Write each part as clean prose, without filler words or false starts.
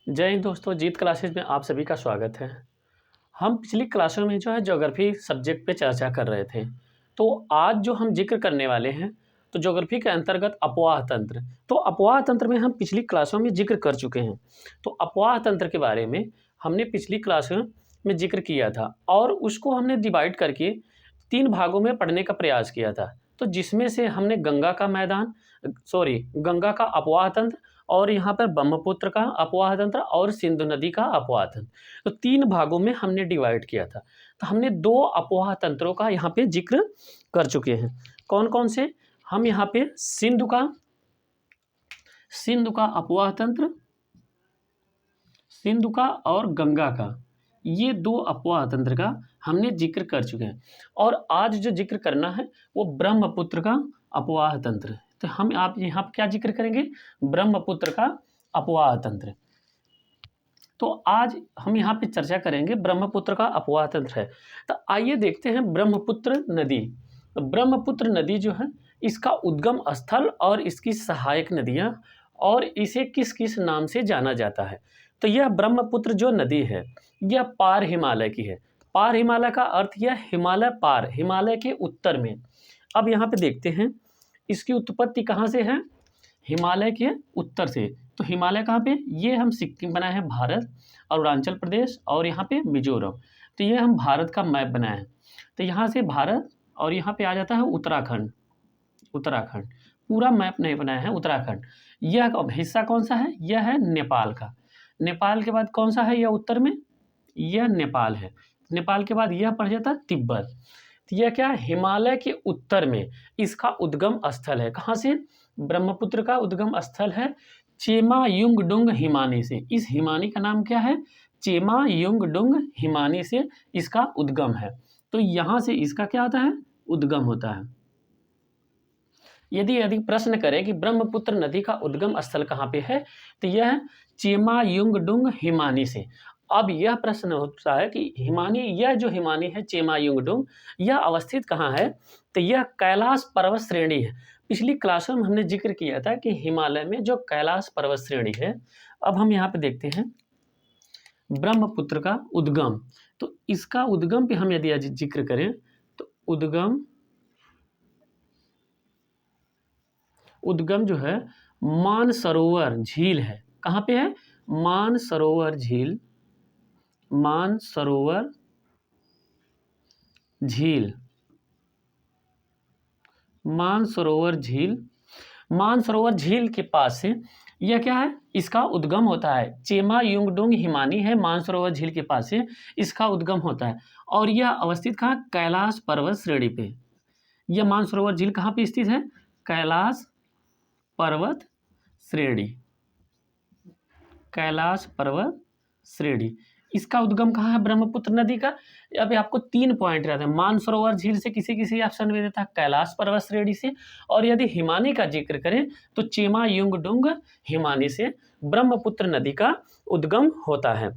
जय हिंद दोस्तों, जीत क्लासेस में आप सभी का स्वागत है। हम पिछली क्लासों में जो है ज्योग्राफी सब्जेक्ट पे चर्चा कर रहे थे। तो आज जो हम जिक्र करने वाले हैं, तो ज्योग्राफी के अंतर्गत अपवाह तंत्र। तो अपवाह तंत्र में हम पिछली क्लासों में जिक्र कर चुके हैं। तो अपवाह तंत्र के बारे में हमने पिछली क्लासों में जिक्र किया था और उसको हमने डिवाइड करके 3 भागों में पढ़ने का प्रयास किया था। तो जिसमें से हमने गंगा का अपवाह तंत्र और यहाँ पर ब्रह्मपुत्र का अपवाह तंत्र और सिंधु नदी का अपवाह तंत्र, तो 3 भागों में हमने डिवाइड किया था। तो हमने 2 अपवाह तंत्रों का यहाँ पे जिक्र कर चुके हैं। कौन कौन से? हम यहाँ पे सिंधु का अपवाह तंत्र, सिंधु का और गंगा का, ये 2 अपवाह तंत्र का हमने जिक्र कर चुके हैं। और आज जो जिक्र करना है वो ब्रह्मपुत्र का अपवाह तंत्र है। तो आप यहाँ पर क्या जिक्र करेंगे? ब्रह्मपुत्र का अपवाह तंत्र। तो आज हम यहाँ पे चर्चा करेंगे ब्रह्मपुत्र का अपवाह तंत्र है। तो आइए देखते हैं ब्रह्मपुत्र नदी। तो ब्रह्मपुत्र नदी जो है, इसका उद्गम स्थल और इसकी सहायक नदियाँ और इसे किस किस नाम से जाना जाता है। तो यह ब्रह्मपुत्र जो नदी है, यह पार हिमालय की है। पार हिमालय का अर्थ यह हिमालय पार, हिमालय के उत्तर में। अब यहाँ पे देखते हैं इसकी उत्पत्ति कहाँ से है? हिमालय के उत्तर से। तो हिमालय कहाँ पे? ये हम सिक्किम बनाए हैं भारत, अरुणाचल प्रदेश और यहाँ पे मिजोरम। तो ये हम भारत का मैप बनाए हैं। तो यहाँ से भारत और यहाँ पे आ जाता है उत्तराखंड। उत्तराखंड पूरा मैप नहीं बनाया है, उत्तराखंड। यह हिस्सा कौन सा है? यह है नेपाल का। नेपाल के बाद कौन सा है यह उत्तर में? यह नेपाल है। नेपाल के बाद यह पड़ जाता है तिब्बत। तो यह क्या है? हिमालय के उत्तर में इसका उद्गम स्थल है। कहाँ से? ब्रह्मपुत्र का उद्गम स्थल है चेमायुंगडुंग हिमानी से। इस हिमानी का नाम क्या है? चेमायुंगडुंग हिमानी से इसका उद्गम है। तो यहाँ से इसका क्या होता है? उद्गम होता है। यदि प्रश्न करें कि ब्रह्मपुत्र नदी का उद्गम स्थल कहाँ पे है, तो यह चेमायुंगडुंग हिमानी से। अब यह प्रश्न होता है कि हिमानी, यह जो हिमानी है चेमायुंगडुंग, यह अवस्थित कहाँ है? तो यह कैलाश पर्वत श्रेणी है। पिछली क्लासों में हमने जिक्र किया था कि हिमालय में जो कैलाश पर्वत श्रेणी है। अब हम यहाँ पे देखते हैं ब्रह्मपुत्र का उद्गम। तो इसका उद्गम पे हम यदि आज जिक्र करें तो उद्गम जो है मानसरोवर झील है। कहाँ पे है? मानसरोवर झील, मानसरोवर झील, मानसरोवर झील। मानसरोवर झील के पास से यह क्या है? इसका उद्गम होता है। चेमायुंगडुंग हिमानी है, मानसरोवर झील के पास से इसका उद्गम होता है। और यह अवस्थित कहाँ? कैलाश पर्वत श्रेणी पे। यह मानसरोवर झील कहाँ पे स्थित है? कैलाश पर्वत श्रेणी, कैलाश पर्वत श्रेणी। इसका उद्गम कहाँ है ब्रह्मपुत्र नदी का? अभी आपको 3 पॉइंट रहते हैं। मानसरोवर झील से किसी ऑप्शन में देता है, कैलाश पर्वत श्रेणी से, और यदि हिमानी का जिक्र करें तो चेमायुंगडुंग हिमानी से ब्रह्मपुत्र नदी का उद्गम होता है।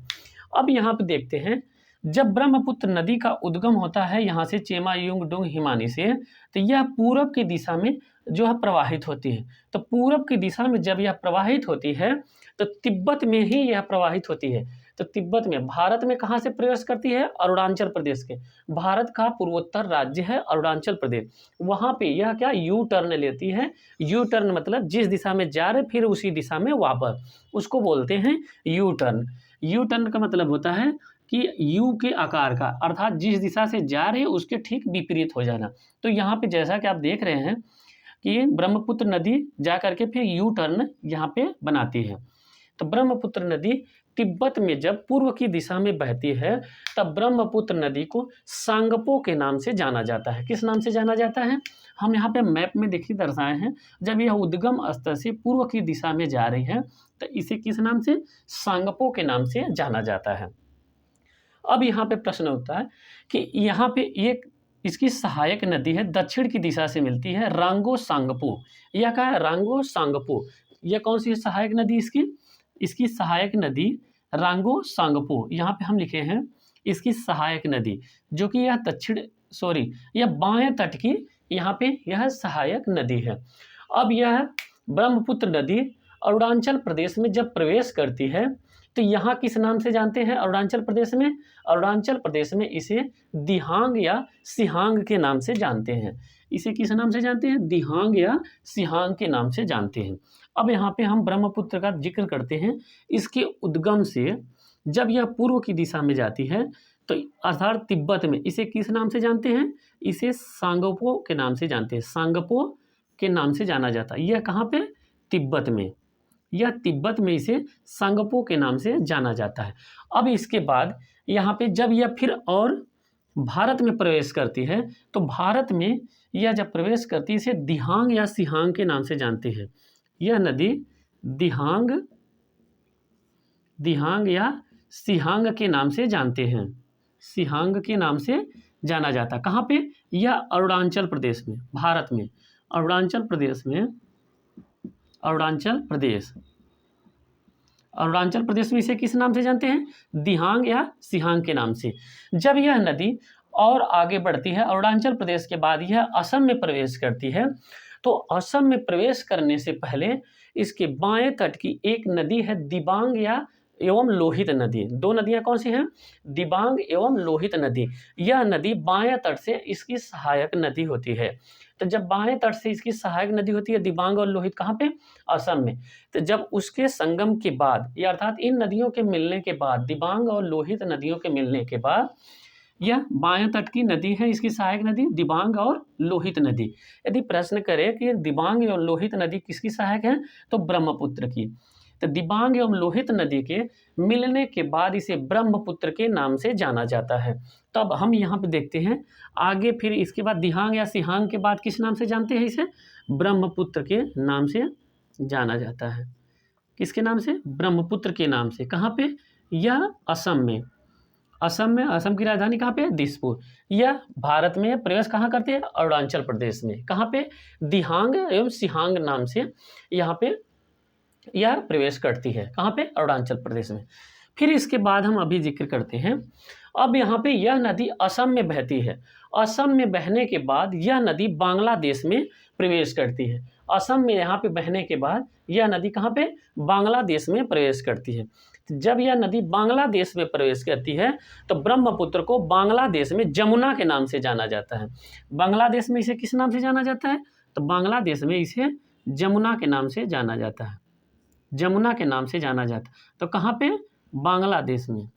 अब यहाँ पे देखते हैं, जब ब्रह्मपुत्र नदी का उद्गम होता है यहाँ से चेमायुंगडुंग हिमानी से, तो यह पूरब की दिशा में जो है प्रवाहित होती है। तो पूरब की दिशा में जब यह प्रवाहित होती है तो तिब्बत में ही यह प्रवाहित होती है। तो तिब्बत में, भारत में कहाँ से प्रवेश करती है? अरुणाचल प्रदेश के। भारत का पूर्वोत्तर राज्य है अरुणाचल प्रदेश। वहाँ पे यह क्या यू टर्न लेती है। यू टर्न मतलब जिस दिशा में जा रहे फिर उसी दिशा में वापस, उसको बोलते हैं यू टर्न। यू टर्न का मतलब होता है कि यू के आकार का, अर्थात जिस दिशा से जा रहे हैं उसके ठीक विपरीत हो जाना। तो यहाँ पे जैसा कि आप देख रहे हैं कि ब्रह्मपुत्र नदी जा करके फिर यू टर्न यहाँ पे बनाती है। तो ब्रह्मपुत्र नदी तिब्बत में जब पूर्व की दिशा में बहती है तब ब्रह्मपुत्र नदी को सांगपो के नाम से जाना जाता है। किस नाम से जाना जाता है? हम यहाँ पे मैप में देखिए दर्शाए हैं। जब यह उद्गम स्थल से पूर्व की दिशा में जा रही है तो इसे किस नाम से? सांगपो के नाम से जाना जाता है। अब यहाँ पे प्रश्न होता है कि यहाँ पे एक इसकी सहायक नदी है, दक्षिण की दिशा से मिलती है, रांगो सांगपो। यह क्या है? रांगो सांगपो। यह कौन सी सहायक नदी इसकी? इसकी सहायक नदी रांगो सांगपो। यहाँ पे हम लिखे हैं इसकी सहायक नदी, जो कि यह बाएं तट की यहाँ पे यह सहायक नदी है। अब यह ब्रह्मपुत्र नदी अरुणाचल प्रदेश में जब प्रवेश करती है, तो यहाँ किस नाम से जानते हैं अरुणाचल प्रदेश में? अरुणाचल प्रदेश में इसे दिहांग या सिहांग के नाम से जानते हैं। इसे किस नाम से जानते हैं? दिहांग या सिहांग के नाम से जानते हैं। अब यहाँ पे हम ब्रह्मपुत्र का जिक्र करते हैं। इसके उद्गम से जब यह पूर्व की दिशा में जाती है तो अर्थात तिब्बत में इसे किस नाम से जानते हैं? इसे सांगपो के नाम से जानते हैं। सांगपो के नाम से जाना जाता है। यह कहाँ पे? तिब्बत में। यह तिब्बत में इसे सांगपो के नाम से जाना जाता है। अब इसके बाद यहाँ पे जब यह फिर और भारत में प्रवेश करती है तो भारत में यह जब प्रवेश करती है इसे दिहांग या सिहांग के नाम से जानते हैं। यह नदी दिहांग या सिहांग के नाम से जानते हैं। सिहांग के नाम से जाना जाता है। कहाँ पे? यह अरुणाचल प्रदेश में, भारत में। अरुणाचल प्रदेश में अरुणाचल प्रदेश में इसे किस नाम से जानते हैं? दिहांग या सिहांग के नाम से। जब यह नदी और आगे बढ़ती है अरुणाचल प्रदेश के बाद यह असम में प्रवेश करती है तो असम में प्रवेश करने से पहले इसके बाएं तट की एक नदी है दिबांग या एवं लोहित नदी। दो नदियां कौन सी हैं? दिबांग एवं लोहित नदी। यह नदी बाएं तट से इसकी सहायक नदी होती है। तो जब बाएं तट से इसकी सहायक नदी होती है दिबांग और लोहित, कहाँ पे? असम में। तो जब उसके संगम के बाद या अर्थात इन नदियों के मिलने के बाद, दिबांग और लोहित नदियों के मिलने के बाद यह बाएं तट की नदी है, इसकी सहायक नदी दिबांग और लोहित नदी। यदि प्रश्न करें कि दिबांग और लोहित नदी किसकी सहायक है तो ब्रह्मपुत्र की। तो दिबांग एवं लोहित नदी के मिलने के बाद इसे ब्रह्मपुत्र के नाम से जाना जाता है। तो अब हम यहाँ पे देखते हैं आगे फिर इसके बाद दिहांग या सिहांग के बाद किस नाम से जानते हैं इसे? ब्रह्मपुत्र के नाम से जाना जाता है। किसके नाम से? ब्रह्मपुत्र के नाम से। कहाँ पे? यह असम में। असम की राजधानी कहाँ पे? दिसपुर। यह भारत में प्रवेश कहाँ करते हैं? अरुणाचल प्रदेश में। कहाँ पे? दिहांग एवं सिहांग नाम से यहाँ पे यह प्रवेश करती है। कहाँ पे? अरुणाचल प्रदेश में। फिर इसके बाद हम अभी जिक्र करते हैं अब यहाँ पे यह नदी असम में बहती है। असम में बहने के बाद यह नदी बांग्लादेश में प्रवेश करती है। असम में यहाँ पे बहने के बाद यह नदी कहाँ पे? बांग्लादेश में प्रवेश करती है। जब यह नदी बांग्लादेश में प्रवेश करती है तो ब्रह्मपुत्र को बांग्लादेश में जमुना के नाम से जाना जाता है। बांग्लादेश में इसे किस नाम से जाना जाता है? तो बांग्लादेश में इसे जमुना के नाम से जाना जाता है। जमुना के नाम से जाना जाता है। तो कहाँ पे? बांग्लादेश में।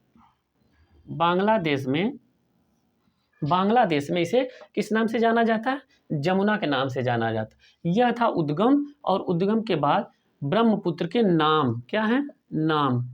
बांग्लादेश में इसे किस नाम से जाना जाता है? जमुना के नाम से जाना जाता है। यह था उद्गम, और उद्गम के बाद ब्रह्मपुत्र के नाम क्या है? नाम।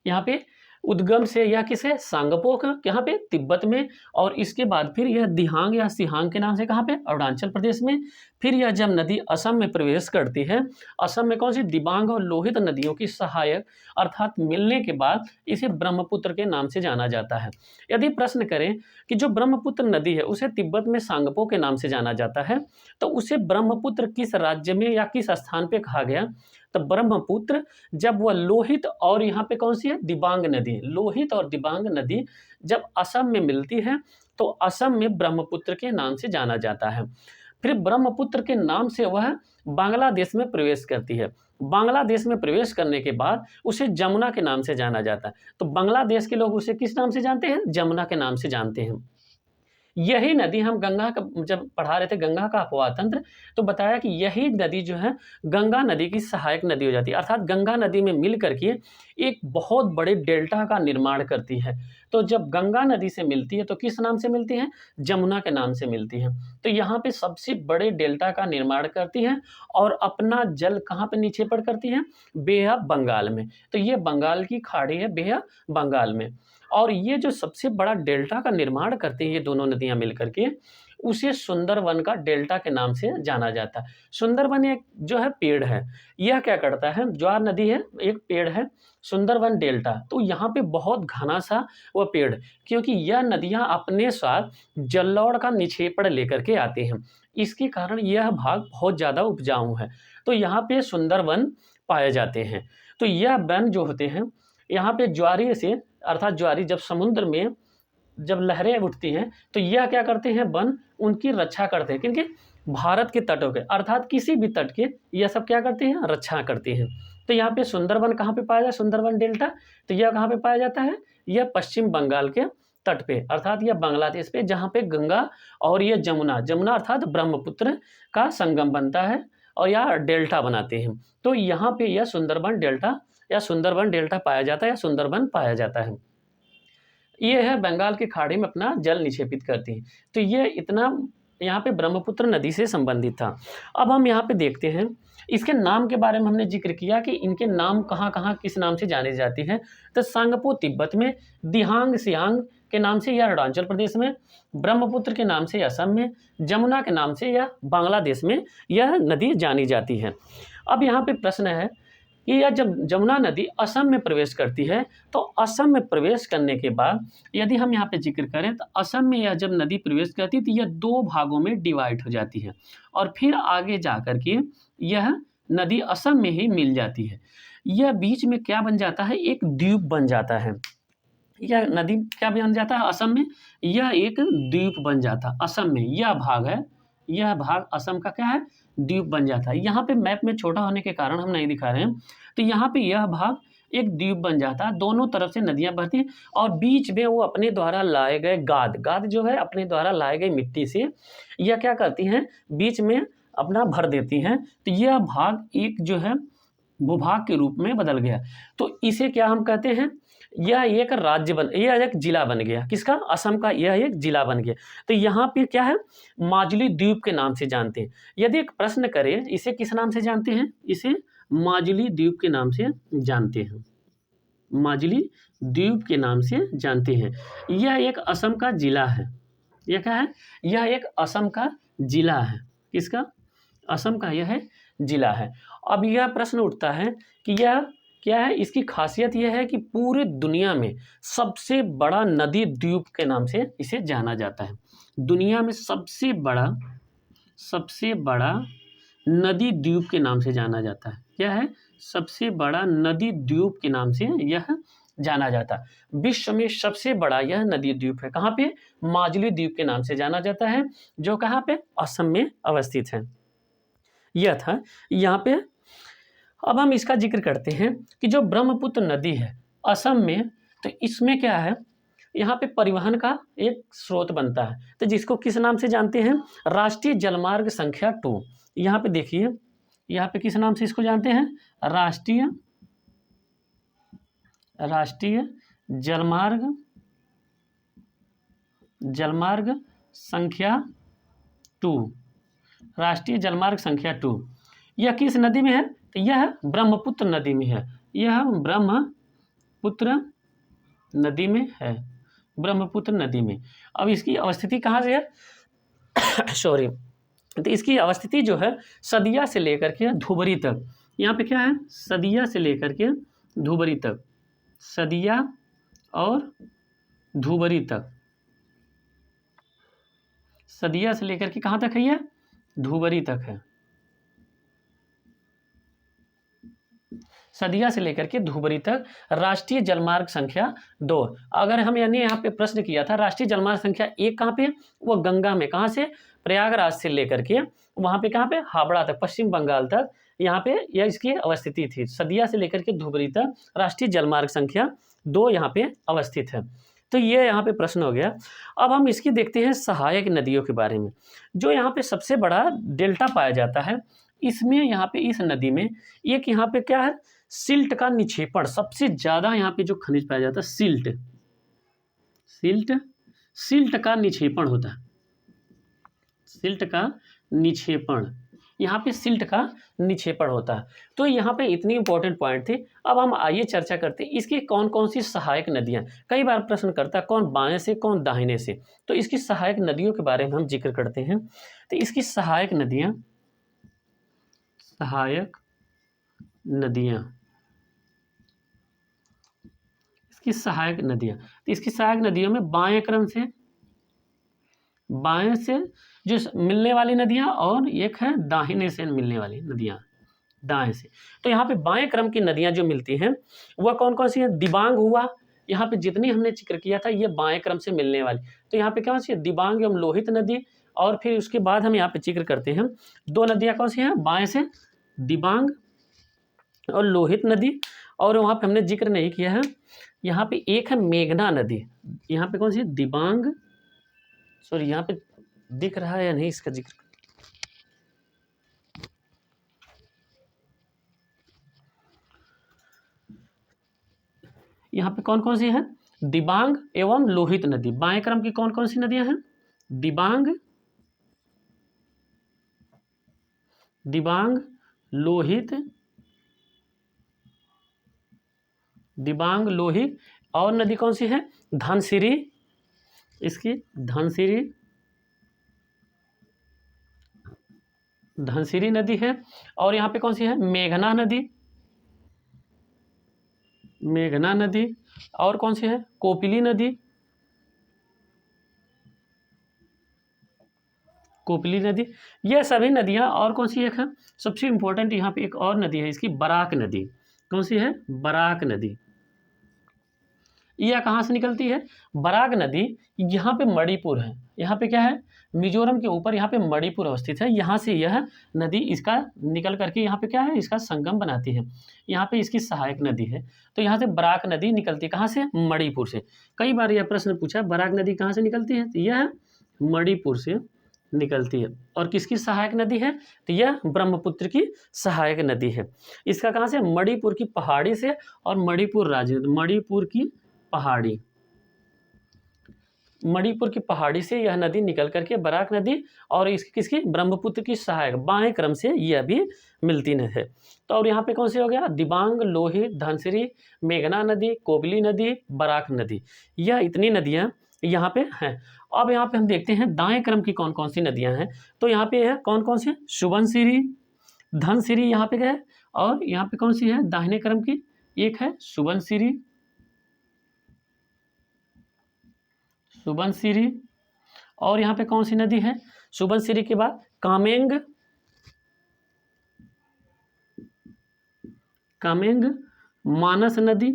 यहाँ पे उद्गम से यह किस है? सांगपो का, यहाँ पे तिब्बत में, और इसके बाद फिर यह दिहांग या सिहांग के नाम से कहाँ पे? अरुणाचल प्रदेश में। फिर यह जब नदी असम में प्रवेश करती है, असम में कौन सी? दिबांग और लोहित नदियों की सहायक अर्थात मिलने के बाद इसे ब्रह्मपुत्र के नाम से जाना जाता है। यदि प्रश्न करें कि जो ब्रह्मपुत्र नदी है उसे तिब्बत में सांगपो के नाम से जाना जाता है तो उसे ब्रह्मपुत्र किस राज्य में या किस स्थान पे कहा गया? तो ब्रह्मपुत्र जब वह लोहित और यहाँ पे कौन सी है? दिबांग नदी। लोहित और दिबांग नदी जब असम में मिलती है तो असम में ब्रह्मपुत्र के नाम से जाना जाता है। फिर ब्रह्मपुत्र के नाम से वह बांग्लादेश में प्रवेश करती है। बांग्लादेश में प्रवेश करने के बाद उसे जमुना के नाम से जाना जाता है। तो बांग्लादेश के लोग उसे किस नाम से जानते हैं? जमुना के नाम से जानते हैं। यही नदी हम गंगा का जब पढ़ा रहे थे गंगा का अपवाह तंत्र, तो बताया कि यही नदी जो है गंगा नदी की सहायक नदी हो जाती है, अर्थात गंगा नदी में मिल करके एक बहुत बड़े डेल्टा का निर्माण करती है। तो जब गंगा नदी से मिलती है तो किस नाम से मिलती है? जमुना के नाम से मिलती है। तो यहाँ पे सबसे बड़े डेल्टा का निर्माण करती है और अपना जल कहाँ पे निक्षेपण करती है? बे ऑफ बंगाल में। तो ये बंगाल की खाड़ी है, बे ऑफ बंगाल में। और ये जो सबसे बड़ा डेल्टा का निर्माण करती हैं ये दोनों नदियां मिलकर के, उसे सुंदरवन का डेल्टा के नाम से जाना जाता है। सुंदरवन एक जो है पेड़ है, यह क्या करता है? ज्वार नदी है, एक पेड़ है सुंदरवन डेल्टा। तो यहाँ पे बहुत घना सा वह पेड़, क्योंकि यह नदियाँ अपने साथ जलोढ़ का निक्षेपण लेकर के आती हैं, इसके कारण यह भाग बहुत ज़्यादा उपजाऊ है। तो यहाँ पे सुंदरवन पाए जाते हैं। तो यह वन जो होते हैं यहाँ पे ज्वारी से अर्थात ज्वारी जब समुद्र में जब लहरें उठती हैं तो यह क्या करते हैं? वन उनकी रक्षा करते हैं, क्योंकि भारत के तटों के अर्थात किसी भी तट के यह सब क्या करते हैं, रक्षा करते हैं। तो यहाँ पे सुंदरबन कहाँ पे पाया जाता है, सुंदरबन डेल्टा, तो यह कहाँ पे पाया जाता है, यह पश्चिम बंगाल के तट पे अर्थात यह बांग्लादेश पे, जहाँ पे गंगा और यह जमुना, जमुना अर्थात ब्रह्मपुत्र का संगम बनता है और यह डेल्टा बनाते हैं। तो यहाँ पे यह सुंदरबन डेल्टा या सुंदरबन डेल्टा पाया जाता है या सुंदरबन पाया जाता है। ये है बंगाल की खाड़ी में अपना जल निक्षेपित करती है। तो ये इतना यहाँ पे ब्रह्मपुत्र नदी से संबंधित था। अब हम यहाँ पे देखते हैं इसके नाम के बारे में हमने जिक्र किया कि इनके नाम कहाँ कहाँ किस नाम से जाने जाती हैं। तो सांगपो तिब्बत में, दिहांग सियांग के नाम से यह अरुणाचल प्रदेश में, ब्रह्मपुत्र के नाम से असम में, जमुना के नाम से यह बांग्लादेश में यह नदी जानी जाती है। अब यहाँ पे प्रश्न है कि यह जब जमुना नदी असम में प्रवेश करती है तो असम में प्रवेश करने के बाद यदि हम यहाँ पे जिक्र करें तो असम में यह जब नदी प्रवेश करती है तो यह दो भागों में डिवाइड हो जाती है और फिर आगे जा कर के यह नदी असम में ही मिल जाती है। यह बीच में क्या बन जाता है, एक द्वीप बन जाता है। यह नदी क्या बन जाता है असम में, यह एक द्वीप बन जाता है असम में। यह भाग है, यह भाग असम का क्या है, द्वीप बन जाता है। यहाँ पे मैप में छोटा होने के कारण हम नहीं दिखा रहे हैं। तो यहाँ पे यह भाग एक द्वीप बन जाता है, दोनों तरफ से नदियाँ बहती हैं और बीच में वो अपने द्वारा लाए गए गाद जो है अपने द्वारा लाए गए मिट्टी से यह क्या करती हैं, बीच में अपना भर देती हैं। तो यह भाग एक जो है भूभाग के रूप में बदल गया। तो इसे क्या हम कहते हैं, यह एक राज्य बन, यह एक जिला बन गया, किसका, असम का, यह एक जिला बन गया। तो यहाँ पे क्या है, माजुली द्वीप के नाम से जानते हैं। यदि एक प्रश्न करें इसे किस नाम से जानते हैं, इसे माजुली द्वीप के नाम से जानते हैं, माजुली द्वीप के नाम से जानते हैं। यह एक असम का जिला है। यह क्या है, यह एक असम का जिला है, किसका, असम का यह है जिला है। अब यह प्रश्न उठता है कि यह क्या है, इसकी खासियत यह है कि पूरे दुनिया में सबसे बड़ा नदी द्वीप के नाम से इसे जाना जाता है। दुनिया में सबसे बड़ा नदी द्वीप के नाम से जाना जाता है। क्या है, सबसे बड़ा नदी द्वीप के नाम से यह जाना जाता है। विश्व में सबसे बड़ा यह नदी द्वीप है, कहाँ पे, माजुली द्वीप के नाम से जाना जाता है, जो कहाँ पे, असम में अवस्थित है। यह था यहाँ पे। अब हम इसका जिक्र करते हैं कि जो ब्रह्मपुत्र नदी है असम में, तो इसमें क्या है, यहाँ पे परिवहन का एक स्रोत बनता है। तो जिसको किस नाम से जानते हैं, राष्ट्रीय जलमार्ग संख्या 2। यहाँ पे देखिए, यहाँ पे किस नाम से इसको जानते हैं, राष्ट्रीय जलमार्ग संख्या 2, राष्ट्रीय जलमार्ग संख्या 2। यह किस नदी में है, तो यह ब्रह्मपुत्र नदी में है। यह ब्रह्मपुत्र नदी में है, ब्रह्मपुत्र नदी में। अब इसकी अवस्थिति कहाँ से है सॉरी, तो इसकी अवस्थिति जो है सदिया से लेकर के धुबरी तक। यहाँ पे क्या है, सदिया से लेकर के धुबरी तक, सदिया और धुबरी तक, सदिया से लेकर के कहाँ तक है, यह धुबरी तक है, सदिया से लेकर के धुबरी तक राष्ट्रीय जलमार्ग संख्या 2। अगर हम यानी यहाँ पे प्रश्न किया था राष्ट्रीय जलमार्ग संख्या 1 कहाँ पे, वो गंगा में, कहाँ से, प्रयागराज से लेकर के वहाँ पे कहाँ पे, हावड़ा तक, पश्चिम बंगाल तक, यहाँ पे यह इसकी अवस्थिति थी। सदिया से लेकर के धुबरी तक राष्ट्रीय जलमार्ग संख्या 2 यहाँ पे अवस्थित है। तो ये यहाँ पे प्रश्न हो गया। अब हम इसकी देखते हैं सहायक नदियों के बारे में। जो यहाँ पे सबसे बड़ा डेल्टा पाया जाता है, इसमें यहाँ पे इस नदी में एक यहाँ पे क्या है, सिल्ट का निक्षेपण सबसे ज़्यादा यहाँ पे जो खनिज पाया जाता है, सिल्ट का निक्षेपण होता है, सिल्ट का निक्षेपण, यहाँ पे सिल्ट का निक्षेपण होता है। तो यहाँ पे इतनी इंपॉर्टेंट पॉइंट थी। अब हम आइए चर्चा करते हैं इसकी कौन कौन सी सहायक नदियाँ। कई बार प्रश्न करता है कौन बाएं से कौन दाहिने से, तो इसकी सहायक नदियों के बारे में हम जिक्र करते हैं। तो इसकी सहायक नदियाँ, इसकी सहायक नदियाँ, तो इसकी सहायक नदियों में बाएं से जो मिलने वाली नदियाँ और एक है दाहिने से मिलने वाली नदियाँ, दाएं से। तो यहाँ पे बाएं क्रम की नदियाँ जो मिलती हैं वह कौन कौन सी हैं, दिबांग हुआ, यहाँ पे जितनी हमने जिक्र किया था ये बाएं क्रम से मिलने वाली। तो यहाँ पे क्या सी दिबांग एवं लोहित नदी और फिर उसके बाद हम यहाँ पे जिक्र करते हैं 2 नदियाँ कौन सी हैं, बाएं से दिबांग और लोहित नदी, और वहाँ पे हमने जिक्र नहीं किया है, यहाँ पे एक है मेघना नदी, यहाँ पे कौन सी दिबांग, सॉरी यहाँ पे दिख रहा है या नहीं इसका जिक्र, यहाँ पे कौन कौन सी है, दिबांग एवं लोहित नदी। बाएं क्रम की कौन कौन सी नदियां हैं, दिबांग, दिबांग, लोहित, दिबांग, लोहित, और नदी कौन सी है, धनसिरी, इसकी धनसिरी, धनसिरी नदी है। और यहाँ पे कौन सी है, मेघना नदी, मेघना नदी, और कौन सी है, कोपिली नदी, कोपिली नदी। ये सभी नदियाँ, और कौन सी एक है सबसे इंपॉर्टेंट, यहाँ पे एक और नदी है इसकी, बराक नदी। कौन सी है, बराक नदी। यह कहाँ से निकलती है, बराक नदी यहाँ पे मणिपुर है, यहाँ पे क्या है, मिजोरम के ऊपर यहाँ पे मणिपुर अवस्थित है, यहाँ से यह नदी इसका निकल करके यहाँ पे क्या है, इसका संगम बनाती है, यहाँ पे इसकी सहायक नदी है। तो यहाँ से बराक नदी निकलती है, कहाँ से, मणिपुर से। कई बार यह प्रश्न पूछा बराक नदी कहाँ से निकलती है, तो यह मणिपुर से निकलती है। और किसकी सहायक नदी है, तो यह ब्रह्मपुत्र की सहायक नदी है। इसका कहाँ से, मणिपुर की पहाड़ी से, और मणिपुर राज्य, मणिपुर की पहाड़ी, मणिपुर की पहाड़ी से यह नदी निकल करके बराक नदी, और इसकी किसकी, ब्रह्मपुत्र की सहायक बाएं क्रम से यह भी मिलती न है। तो और यहाँ पे कौन सी हो गया, दिबांग, लोहित, धनसिरी, मेघना नदी, कोबली नदी, बराक नदी, यह इतनी नदियाँ यहाँ पे हैं। अब यहाँ पे हम देखते हैं दाएं क्रम की कौन कौन सी नदियाँ हैं। तो यहाँ पे है कौन कौन सी, सुबनसिरी, धनसिरी यहाँ पे है, और यहाँ पे कौन सी है दाहिने क्रम की, एक है सुबनसिरी, सुबनसिरी, और यहाँ पे कौन सी नदी है, सुबनसिरी के बाद कामेंग, कामेंग, मानस नदी,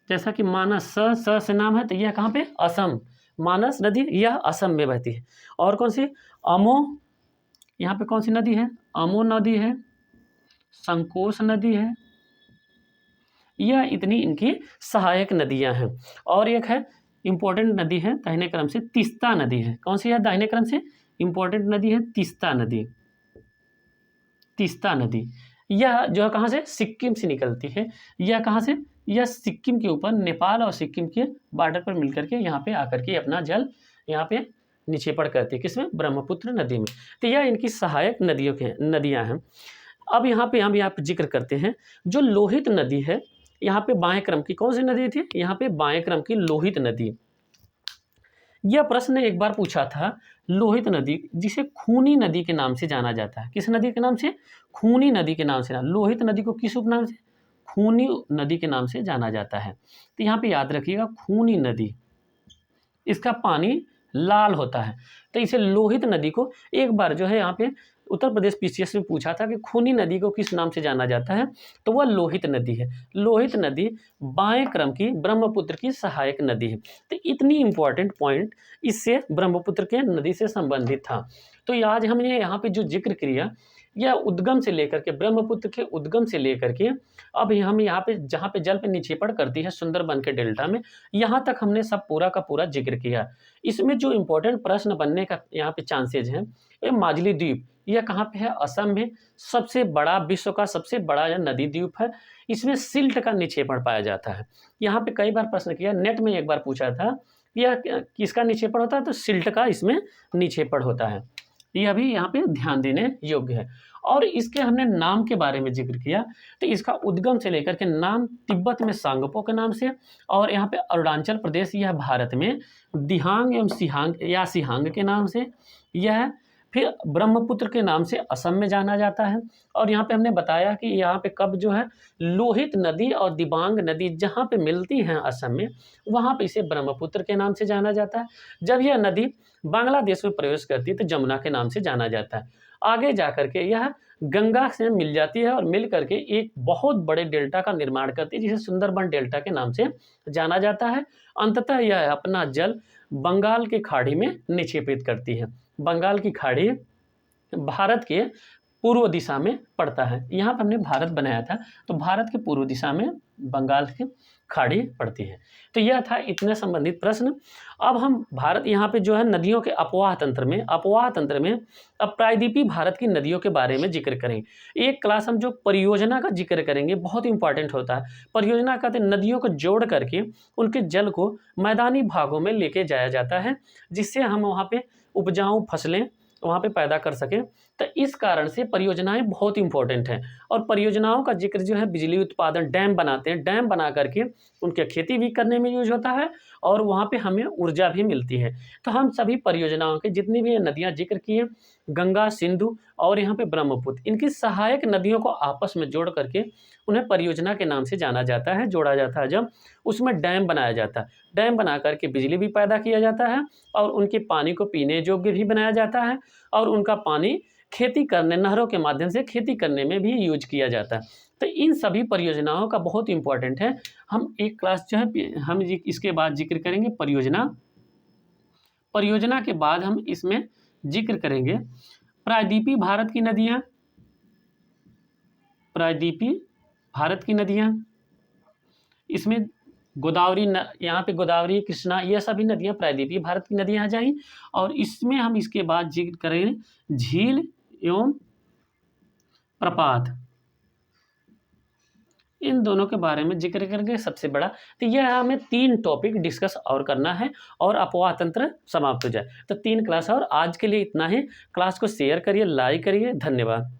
जैसा कि मानस स से नाम है, तो यह कहाँ पे, असम, मानस नदी यह असम में बहती है। और कौन सी, अमो, यहाँ पे कौन सी नदी है, अमो नदी है, संकोश नदी है, यह इतनी इनकी सहायक नदियां हैं। और एक है इंपॉर्टेंट नदी है दाहिने क्रम से, तीस्ता नदी है। कौन सी है दाहिने क्रम से इंपॉर्टेंट नदी है, तीस्ता नदी, तीस्ता नदी। यह जो है कहाँ से, सिक्किम से निकलती है। यह कहाँ से, यह सिक्किम के ऊपर, नेपाल और सिक्किम के बॉर्डर पर मिलकर के यहाँ पे आकर के अपना जल यहाँ पे निक्षेपण करती है, किसमें, ब्रह्मपुत्र नदी में। तो यह इनकी सहायक नदियों के नदियाँ हैं। अब यहाँ पे हम यहाँ पे जिक्र करते हैं जो लोहित नदी है, यहाँ पे बाएं क्रम की कौन सी नदी थी, यहाँ पे बाएं क्रम की लोहित नदी। यह प्रश्न एक बार पूछा था, लोहित नदी जिसे खूनी नदी के नाम से जाना जाता है, किस नदी के नाम से, खूनी नदी के नाम से। लोहित नदी को किस उपनाम से, खूनी नदी के नाम से जाना जाता है। तो यहाँ पे याद रखिएगा, खूनी नदी, इसका पानी लाल होता है, तो इसे लोहित नदी को एक बार जो है यहाँ पे उत्तर प्रदेश पीसीएस में पूछा था कि खूनी नदी को किस नाम से जाना जाता है, तो वह लोहित नदी है। लोहित नदी बाएं क्रम की ब्रह्मपुत्र की सहायक नदी है। तो इतनी इंपॉर्टेंट पॉइंट इससे ब्रह्मपुत्र के नदी से संबंधित था। तो आज हमने यहाँ पे जो जिक्र किया, यह उद्गम से लेकर के, ब्रह्मपुत्र के उद्गम से लेकर के अब हम यहाँ पे जहाँ पे जल पे निक्षेपण करती है सुंदरबन के डेल्टा में, यहाँ तक हमने सब पूरा का पूरा जिक्र किया। इसमें जो इम्पोर्टेंट प्रश्न बनने का यहाँ पे चांसेज हैं, ये माजुली द्वीप, यह कहाँ पे है, असम में सबसे बड़ा, विश्व का सबसे बड़ा यह नदी द्वीप है। इसमें सिल्ट का निक्षेपण पाया जाता है। यहाँ पे कई बार प्रश्न किया, नेट में एक बार पूछा था यह किसका निक्षेपण होता है, तो सिल्ट का इसमें निक्षेपण होता है। यह भी यहाँ पे ध्यान देने योग्य है। और इसके हमने नाम के बारे में जिक्र किया, तो इसका उद्गम से लेकर के नाम तिब्बत में सांगपो के नाम से, और यहाँ पे अरुणाचल प्रदेश यह भारत में दिहांग एवं सिहांग या सिहांग के नाम से, यह फिर ब्रह्मपुत्र के नाम से असम में जाना जाता है। और यहाँ पे हमने बताया कि यहाँ पे कब जो है लोहित नदी और दिबांग नदी जहाँ पे मिलती हैं असम में, वहाँ पे इसे ब्रह्मपुत्र के नाम से जाना जाता है। जब यह नदी बांग्लादेश में प्रवेश करती है तो जमुना के नाम से जाना जाता है। आगे जा करके यह गंगा से मिल जाती है और मिल करके एक बहुत बड़े डेल्टा का निर्माण करती है, जिसे सुंदरबन डेल्टा के नाम से जाना जाता है। अंततः यह अपना जल बंगाल की खाड़ी में निक्षेपित करती है। बंगाल की खाड़ी भारत के पूर्व दिशा में पड़ता है। यहाँ पर हमने भारत बनाया था, तो भारत के पूर्व दिशा में बंगाल की खाड़ी पड़ती है। तो यह था इतने संबंधित प्रश्न। अब हम भारत यहाँ पे जो है नदियों के अपवाह तंत्र में अब प्रायद्वीपीय भारत की नदियों के बारे में जिक्र करें। एक क्लास हम जो परियोजना का जिक्र करेंगे, बहुत इंपॉर्टेंट होता है। परियोजना कहते हैं नदियों को जोड़ करके उनके जल को मैदानी भागों में लेके जाया जाता है, जिससे हम वहाँ पे उपजाऊ फसलें वहाँ पे पैदा कर सकें। तो इस कारण से परियोजनाएं बहुत इंपॉर्टेंट हैं। और परियोजनाओं का जिक्र जो है बिजली उत्पादन, डैम बनाते हैं, डैम बना करके उनके खेती भी करने में यूज होता है और वहाँ पे हमें ऊर्जा भी मिलती है। तो हम सभी परियोजनाओं के जितनी भी नदियाँ जिक्र किए, गंगा, सिंधु और यहाँ पे ब्रह्मपुत्र, इनकी सहायक नदियों को आपस में जोड़ करके उन्हें परियोजना के नाम से जाना जाता है, जोड़ा जाता है। जब उसमें डैम बनाया जाता है, डैम बना करके बिजली भी पैदा किया जाता है और उनके पानी को पीने योग्य भी बनाया जाता है और उनका पानी खेती करने, नहरों के माध्यम से खेती करने में भी यूज किया जाता है। तो इन सभी परियोजनाओं का बहुत इंपॉर्टेंट है। हम एक क्लास जो है हम इसके बाद जिक्र करेंगे परियोजना के बाद हम इसमें जिक्र करेंगे प्रायद्वीपीय भारत की नदियाँ, प्रायद्वीपीय भारत की नदियाँ। इसमें गोदावरी, यहाँ पे गोदावरी, कृष्णा, ये सभी नदियाँ प्रायद्वीपीय भारत की नदियाँ आ जाएंगी। और इसमें हम इसके बाद जिक्र करेंगे झील एवं प्रपात, इन दोनों के बारे में जिक्र करके सबसे बड़ा। तो यह हमें 3 टॉपिक डिस्कस और करना है और अपवाह तंत्र समाप्त हो जाए। तो 3 क्लास और आज के लिए इतना ही। क्लास को शेयर करिए, लाइक करिए। धन्यवाद।